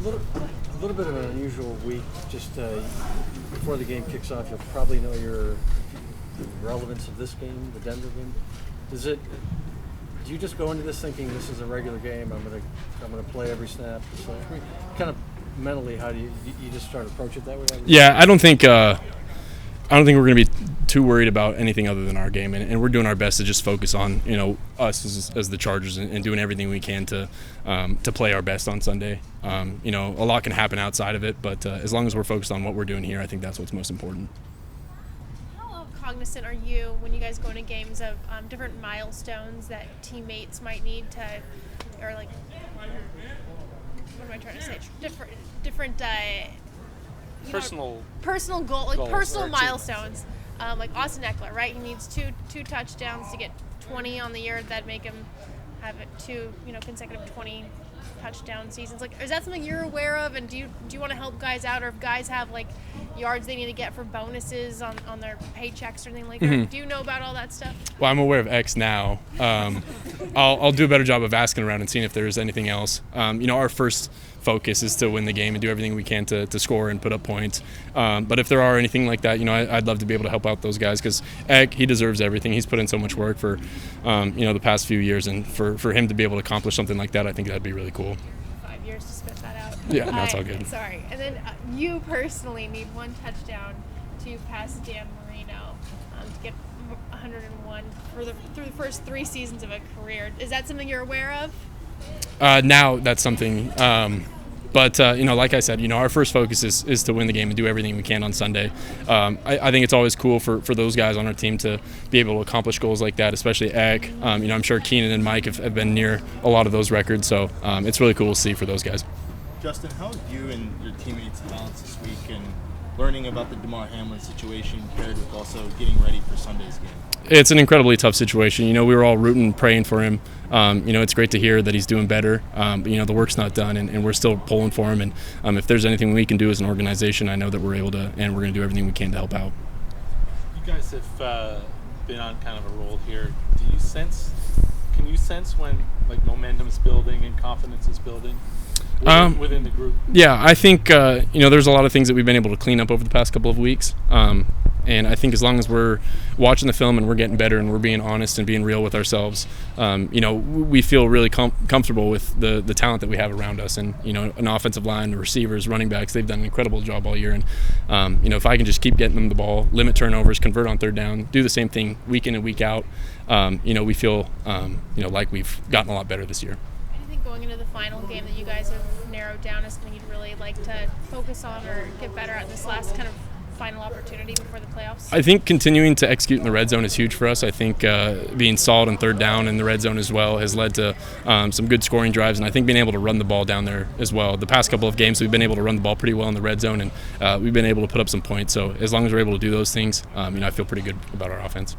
A little bit of an unusual week. Just before the game kicks off, you'll probably know the relevance of this game, the Denver game. Do you just go into this thinking this is a regular game? I'm gonna play every snap. So, kind of mentally, how do you just start to approach it that way? Yeah, I don't think we're going to be too worried about anything other than our game, and we're doing our best to just focus on us as the Chargers and doing everything we can to play our best on Sunday. A lot can happen outside of it, but as long as we're focused on what we're doing here, I think that's what's most important. How cognizant are you when you guys go into games of different milestones that teammates might need to, or like, what am I trying to say? Different. Personal goals, personal milestones, like Austin Eckler, right? He needs two touchdowns to get 20 on the year that make him have two consecutive 20 touchdown seasons. Like, is that something you're aware of? And do you want to help guys out, or if guys have like yards they need to get for bonuses on their paychecks or anything like that? Do you know about all that stuff? Well, I'm aware of X now. I'll do a better job of asking around and seeing if there's anything else. Our first focus is to win the game and do everything we can to score and put up points. But if there are anything like that, I'd love to be able to help out those guys, because he deserves everything. He's put in so much work for the past few years, and for him to be able to accomplish something like that, I think that'd be really cool. 5 years to spit that out. Yeah, that's all good. Sorry. And then you personally need one touchdown to pass Dan Marino to get 101 through the first 3 seasons of a career. Is that something you're aware of? Now that's something. But like I said, our first focus is to win the game and do everything we can on Sunday. I think it's always cool for those guys on our team to be able to accomplish goals like that, especially Eck. I'm sure Keenan and Mike have been near a lot of those records, so it's really cool to see for those guys. Justin, how have you and your teammates balanced this week and learning about the Damar Hamlin situation paired with also getting ready for Sunday's game? It's an incredibly tough situation. We were all rooting, praying for him. It's great to hear that he's doing better. But the work's not done, and we're still pulling for him. And if there's anything we can do as an organization, I know that we're able to, and we're going to do everything we can to help out. You guys have been on kind of a roll here. Can you sense when momentum is building and confidence is building within the group? Yeah, I think there's a lot of things that we've been able to clean up over the past couple of weeks. And I think as long as we're watching the film and we're getting better and we're being honest and being real with ourselves, we feel really comfortable with the talent that we have around us. And, an offensive line, the receivers, running backs, they've done an incredible job all year. And, if I can just keep getting them the ball, limit turnovers, convert on third down, do the same thing week in and week out, we feel, like we've gotten a lot better this year. Anything going into the final game that you guys have narrowed down as something you'd really like to focus on or get better at this last kind of final opportunity before the playoffs? I think continuing to execute in the red zone is huge for us. I think being solid on third down in the red zone as well has led to some good scoring drives, and I think being able to run the ball down there as well. The past couple of games we've been able to run the ball pretty well in the red zone, and we've been able to put up some points. So as long as we're able to do those things, I feel pretty good about our offense.